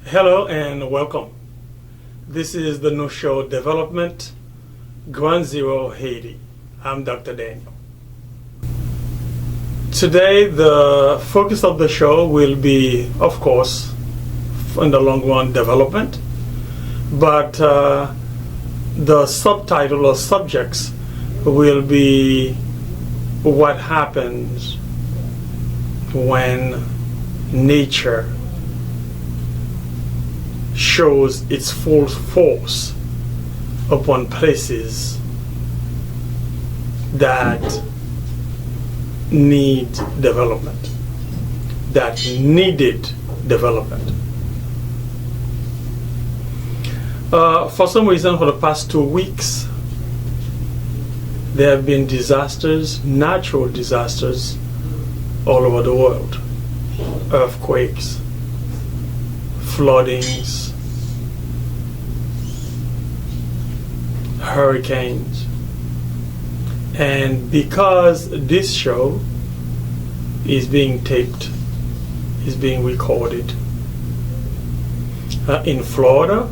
Hello and welcome. This is the new show Development Ground Zero Haiti. I'm Dr. Daniel. Today, the focus of the show will be, of course, in the long run, development, but the subtitle or subjects will be what happens when nature shows its full force upon places that need development, that needed development. For some reason, for the past 2 weeks, there have been disasters, natural disasters, all over the world. Earthquakes, floodings, hurricanes. And because this show is being taped, is being recorded in Florida,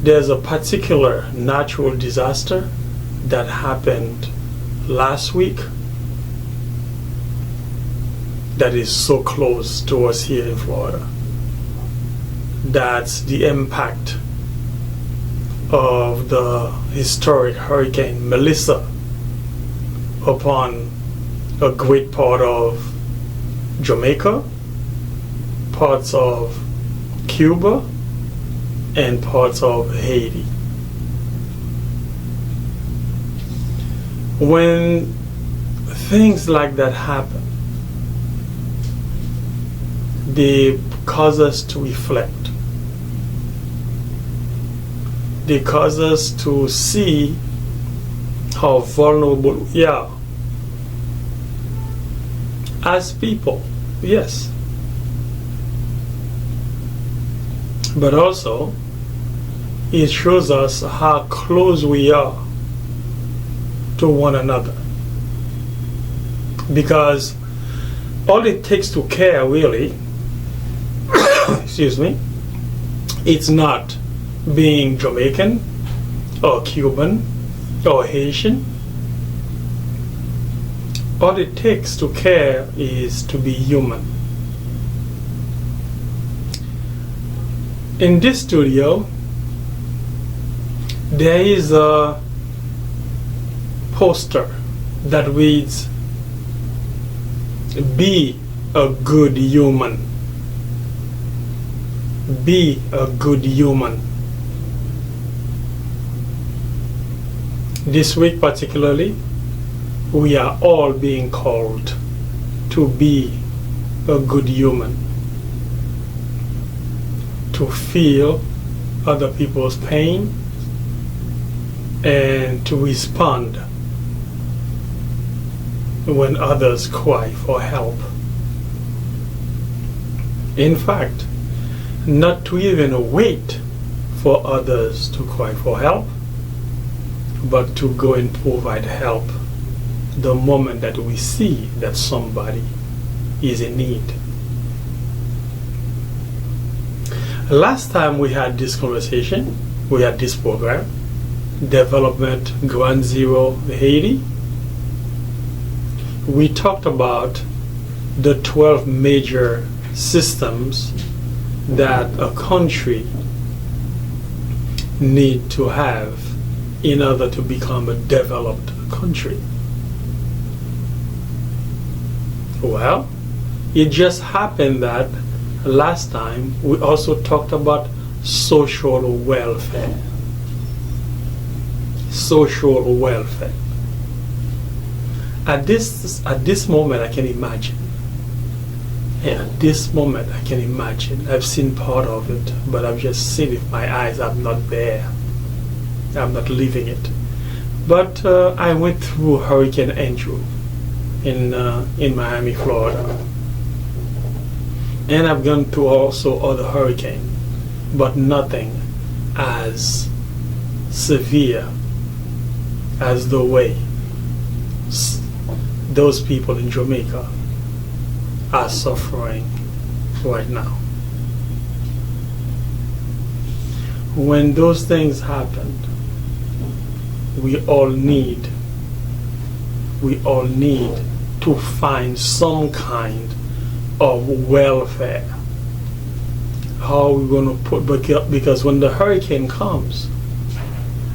there's a particular natural disaster that happened last week that is so close to us here in Florida. That's the impact of the historic Hurricane Melissa upon a great part of Jamaica, parts of Cuba, and parts of Haiti. When things like that happen, they cause us to reflect. They cause us to see how vulnerable we are as people, yes, but also it shows us how close we are to one another, because all it takes to care really excuse me, it's not being Jamaican or Cuban or Haitian. All it takes to care is to be human. In this studio, there is a poster that reads, "Be a good human. Be a good human." This week particularly, we are all being called to be a good human, to feel other people's pain and to respond when others cry for help. In fact, not to even wait for others to cry for help, but to go and provide help the moment that we see that somebody is in need. Last time we had this conversation, we had this program, Development Ground Zero Haiti, we talked about the 12 major systems that a country need to have in order to become a developed country. Well, it just happened that last time we also talked about social welfare. Social welfare. At this moment I can imagine. And at this moment I can imagine. I've seen part of it, but I've just seen it with my eyes. I'm not there. I'm not living it. But I went through Hurricane Andrew in Miami, Florida. And I've gone through also other hurricanes, but nothing as severe as the way those people in Jamaica are suffering right now. When those things happened, we all need to find some kind of welfare. How are we going to put, because when the hurricane comes,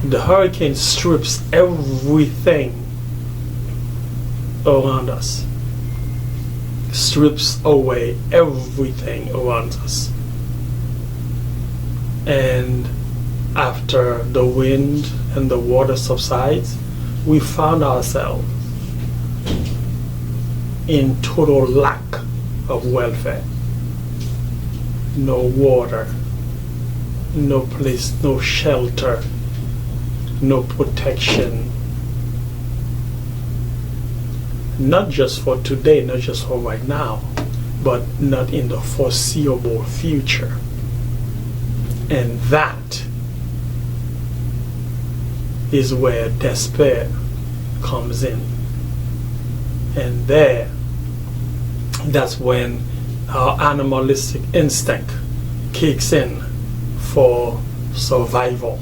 the hurricane strips everything around us, strips away everything around us. And after the wind and the water subsides, we found ourselves in total lack of welfare. No water, no place, no shelter, no protection. Not just for today, not just for right now, but not in the foreseeable future. And that is where despair comes in. And that's when our animalistic instinct kicks in for survival.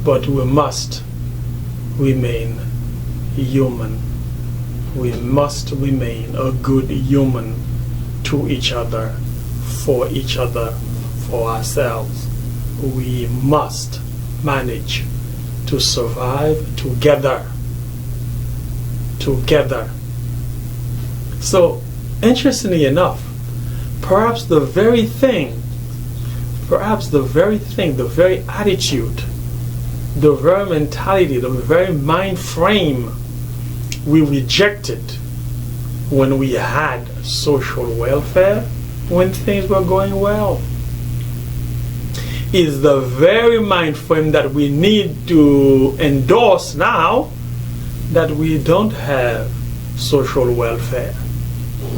But we must remain human. We must remain a good human to each other, for ourselves. We must manage to survive together. So, interestingly enough, perhaps the very attitude, the very mentality, the very mind frame we rejected when we had social welfare, when things were going well, is the very mind frame that we need to endorse now that we don't have social welfare,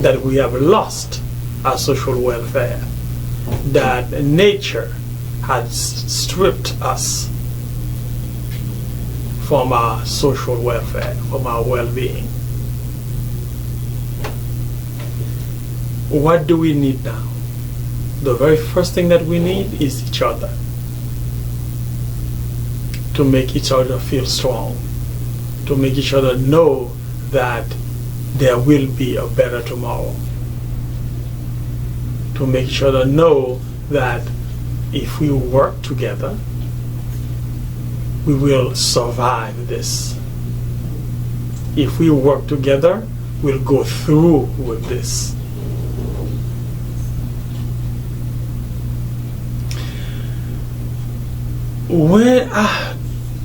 that we have lost our social welfare, that nature has stripped us from our social welfare, from our well-being. What do we need now? The very first thing that we need is each other, to make each other feel strong, to make each other know that there will be a better tomorrow, to make each other know that if we work together, we will survive this. If we work together, we'll go through with this.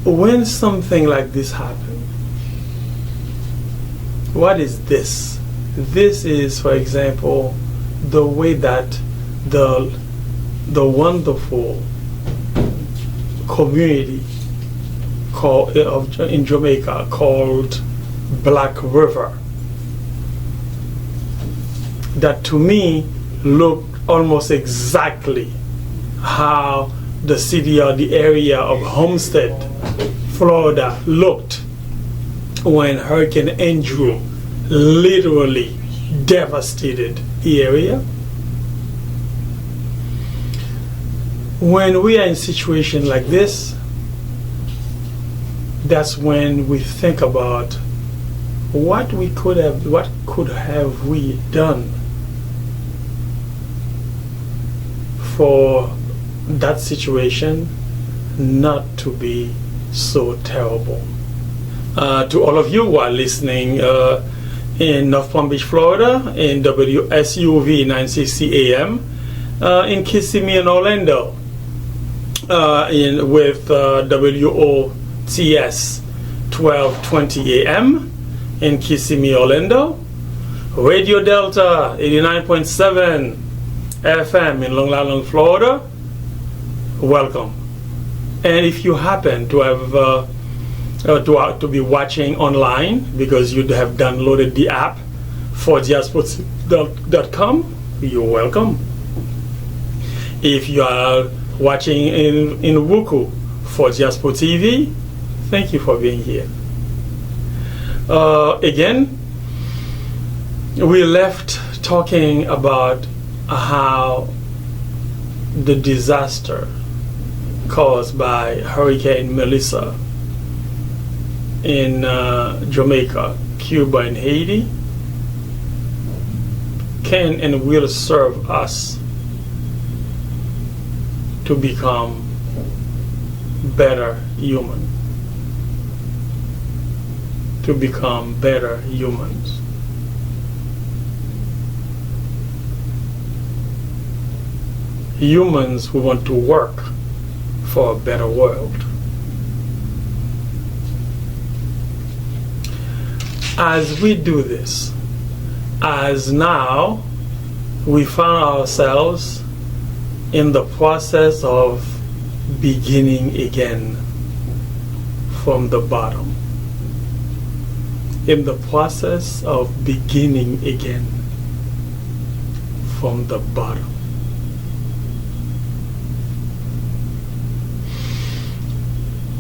When something like this happens, what is this? This is, for example, the way that the wonderful community in Jamaica called Black River, that to me looked almost exactly how the city or the area of Homestead, Florida looked when Hurricane Andrew literally devastated the area. When we are in a situation like this, that's when we think about what could have we done for that situation not to be so terrible. To all of you who are listening in North Palm Beach, Florida, in WSUV 960 AM, in Kissimmee and Orlando, with WOTS 1220 AM in Kissimmee, Orlando, Radio Delta 89.7 FM in Long Island, Florida. Welcome. And if you happen to have to be watching online because you have downloaded the app for diasports.com, you're welcome. If you are watching in Wuku for Diaspora TV, thank you for being here. Again, we left talking about how the disaster caused by Hurricane Melissa in Jamaica, Cuba, and Haiti can and will serve us to become better human, to become better humans. Humans who want to work for a better world. As we do this, as now we found ourselves in the process of beginning again from the bottom, in the process of beginning again from the bottom.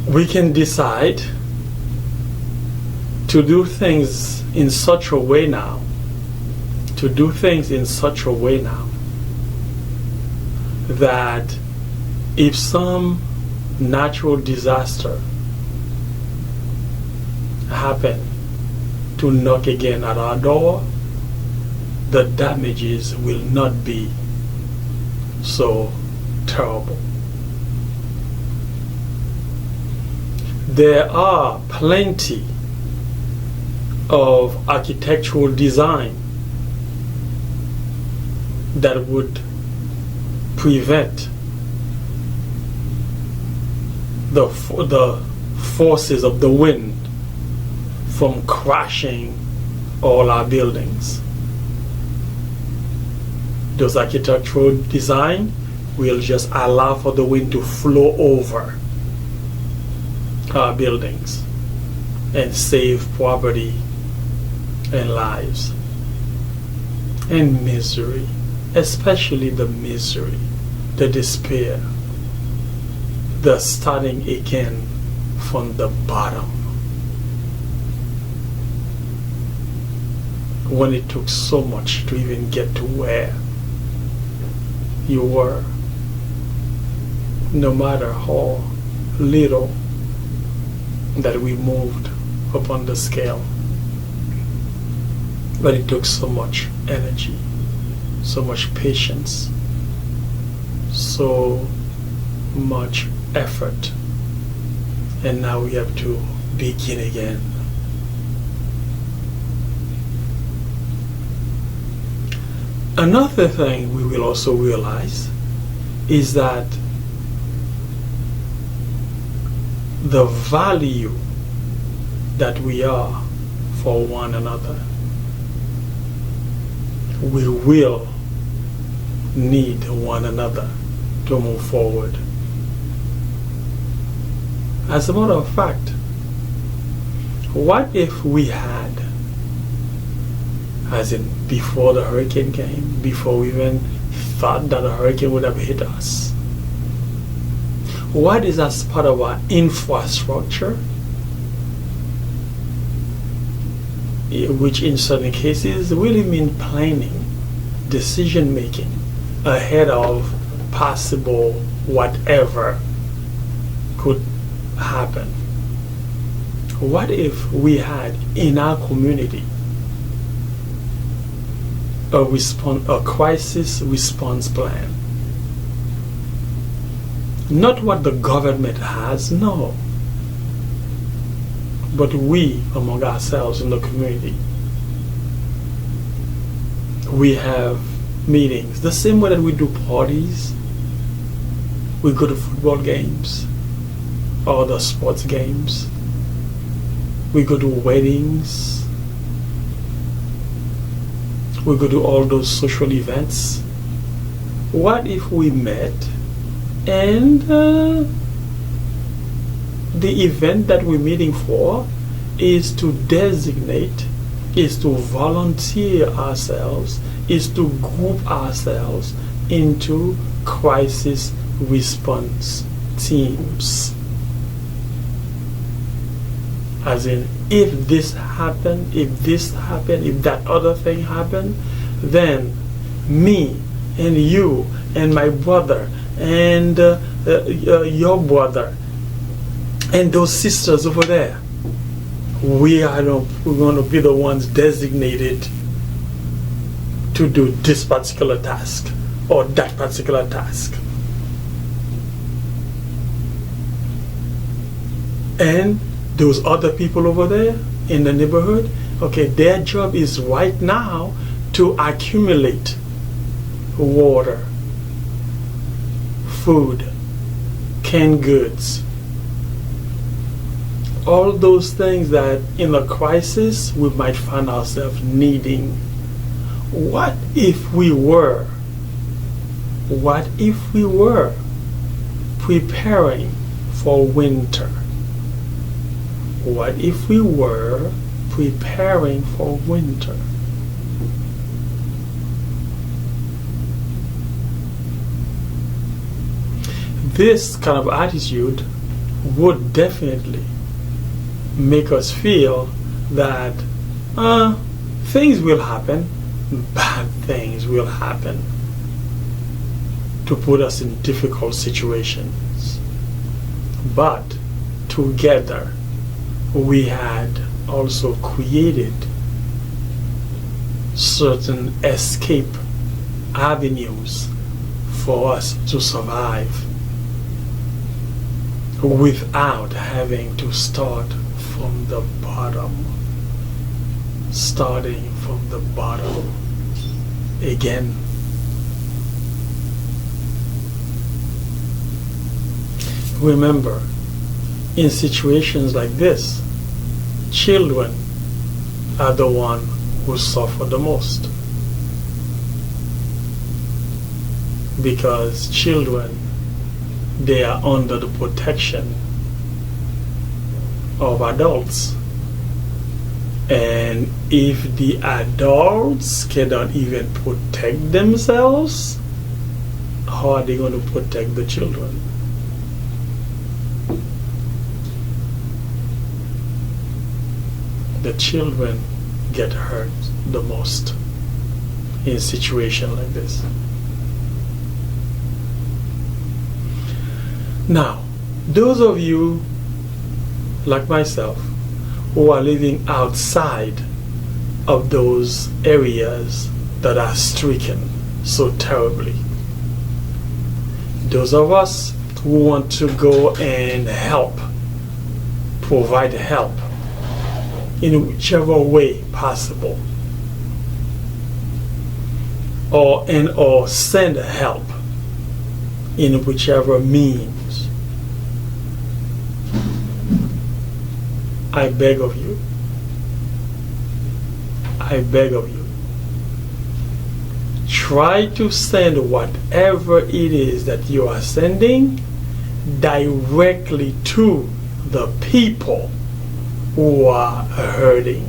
We can decide to do things in such a way now, that if some natural disaster happen to knock again at our door, the damages will not be so terrible. There are plenty of architectural design that would prevent the forces of the wind from crashing all our buildings. Those architectural design will just allow for the wind to flow over our buildings and save property and lives and misery, especially the misery, the despair, the starting again from the bottom. When it took so much to even get to where you were, no matter how little that we moved upon the scale. But it took so much energy, so much patience, so much effort. And now we have to begin again. Another thing we will also realize is that the value that we are for one another, we will need one another to move forward. As a matter of fact, what if we had, as in before the hurricane came, before we even thought that a hurricane would have hit us, what is as part of our infrastructure, which in certain cases really mean planning, decision making ahead of possible whatever could happen. What if we had in our community a crisis response plan? Not what the government has, no, but we among ourselves in the community. We have meetings the same way that we do parties. We go to football games, other sports games. We go to weddings. We go to all those social events. What if we met and the event that we're meeting for is to designate, is to volunteer ourselves, is to group ourselves into crisis response teams. As in, if this happened, if that other thing happened, then me and you and my brother and your brother and those sisters over there, we're going to be the ones designated to do this particular task or that particular task. And those other people over there in the neighborhood, okay, their job is right now to accumulate water, food, canned goods, all those things that in a crisis we might find ourselves needing. What if we were preparing for winter? What if we were preparing for winter? This kind of attitude would definitely make us feel that things will happen, bad things will happen to put us in difficult situations. But together we had also created certain escape avenues for us to survive without having to start from the bottom. Starting from the bottom again. Remember, in situations like this, children are the one who suffer the most, because children, they are under the protection of adults, and if the adults cannot even protect themselves, how are they going to protect the children? The children get hurt the most in a situation like this. Now, those of you like myself who are living outside of those areas that are stricken so terribly, those of us who want to go and help, provide help in whichever way possible, or send help in whichever means, I beg of you, try to send whatever it is that you are sending directly to the people who are hurting,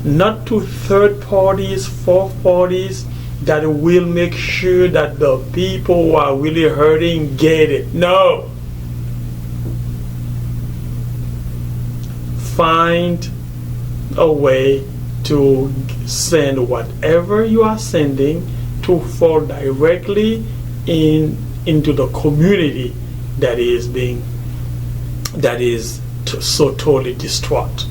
not to third parties, fourth parties that will make sure that the people who are really hurting get it. No. Find a way to send whatever you are sending to fall directly into the community that is so totally distraught.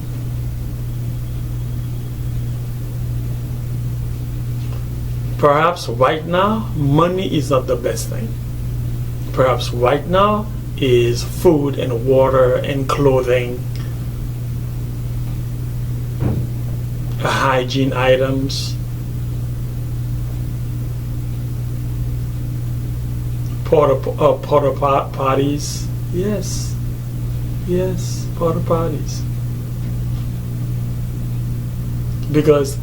Perhaps right now money is not the best thing. Perhaps right now is food and water and clothing, hygiene items, porta potties. Yes, porta potties. Because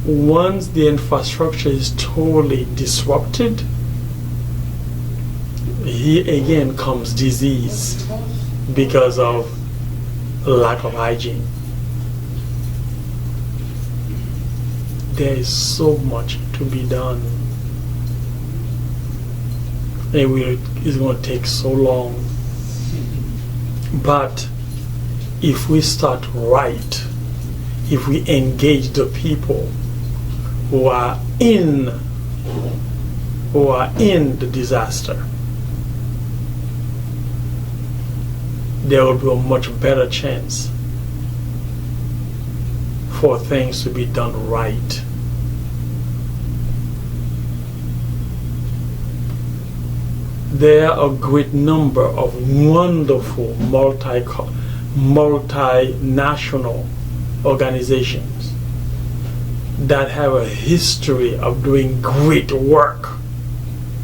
once the infrastructure is totally disrupted, here again comes disease because of lack of hygiene. There is so much to be done. It's going to take so long. But if we start right, if we engage the people who are in the disaster, there will be a much better chance for things to be done right. There are a great number of wonderful multinational organizations that have a history of doing great work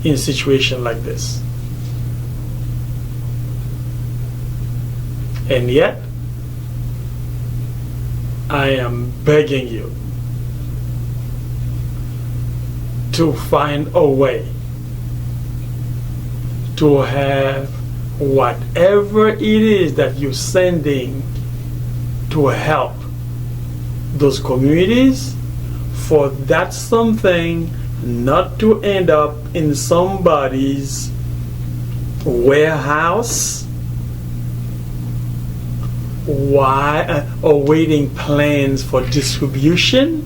in situations like this. And yet, I am begging you to find a way to have whatever it is that you're sending to help those communities, for that something not to end up in somebody's warehouse awaiting plans for distribution,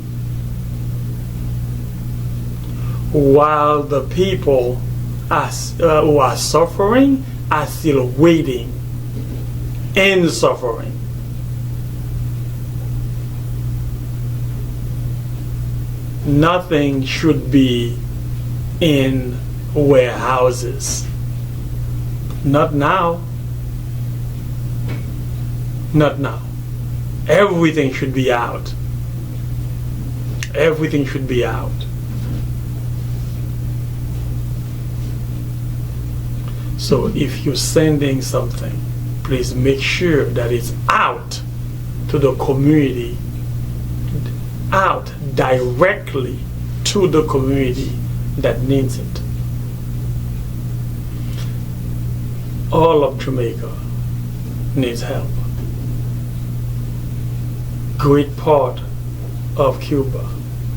while the people who are suffering are still waiting and suffering. Nothing should be in warehouses. Not now. Not now. Everything should be out. Everything should be out. So if you're sending something, please make sure that it's out to the community, out directly to the community that needs it. All of Jamaica needs help. Great part of Cuba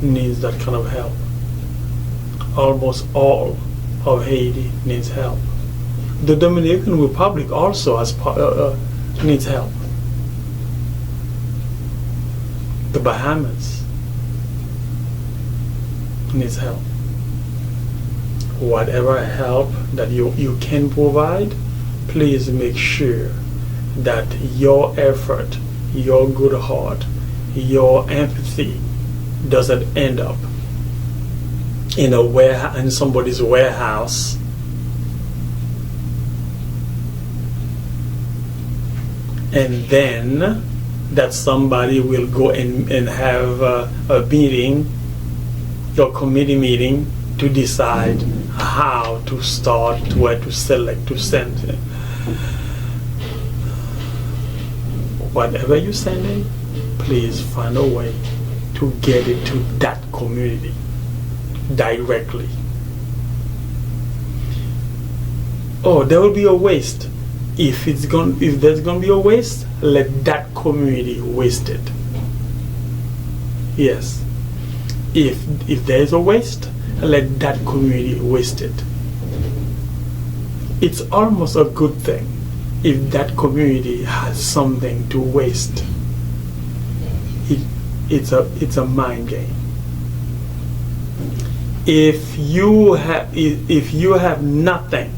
needs that kind of help. Almost all of Haiti needs help. The Dominican Republic also needs help. The Bahamas needs help. Whatever help that you can provide, please make sure that your effort, your good heart, your empathy doesn't end up in somebody's warehouse and then that somebody will go and have a meeting, your committee meeting, to decide how to start, where to select, to send. Whatever you're sending, please find a way to get it to that community directly. Oh, there will be a waste. If there's going to be a waste, let that community waste it. Yes. If there is a waste, let that community waste it. It's almost a good thing if that community has something to waste. It's a mind game. If you have nothing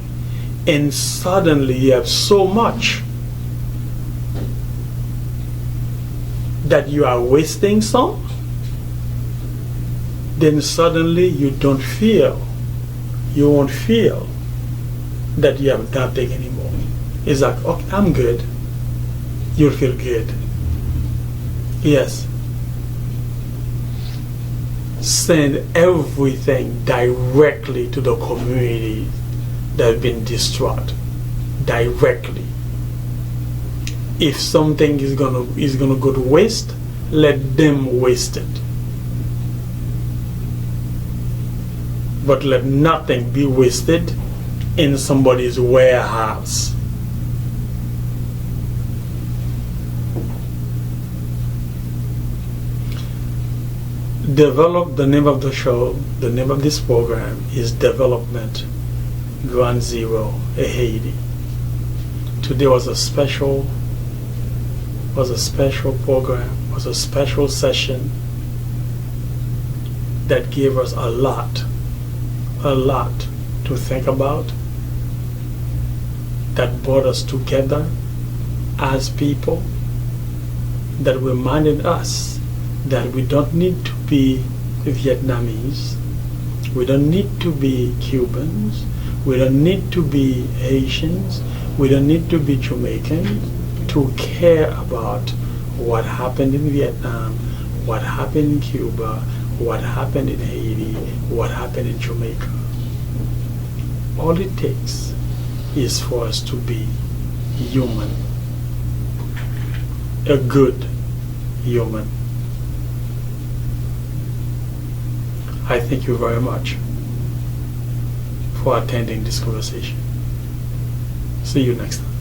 and suddenly you have so much that you are wasting some, then suddenly you won't feel that you have nothing anymore. It's like, okay, I'm good. You'll feel good. Yes. Send everything directly to the community that have been distraught. Directly. If something is gonna go to waste, let them waste it. But let nothing be wasted in somebody's warehouse. The name of the show, the name of this program is Development Ground Zero Haiti. Today was a special program, was a special session that gave us a lot to think about, that brought us together as people, that reminded us that we don't need to be Vietnamese, we don't need to be Cubans, we don't need to be Haitians, we don't need to be Jamaicans to care about what happened in Vietnam, what happened in Cuba, what happened in Haiti, what happened in Jamaica. All it takes is for us to be human, a good human. I thank you very much for attending this conversation. See you next time.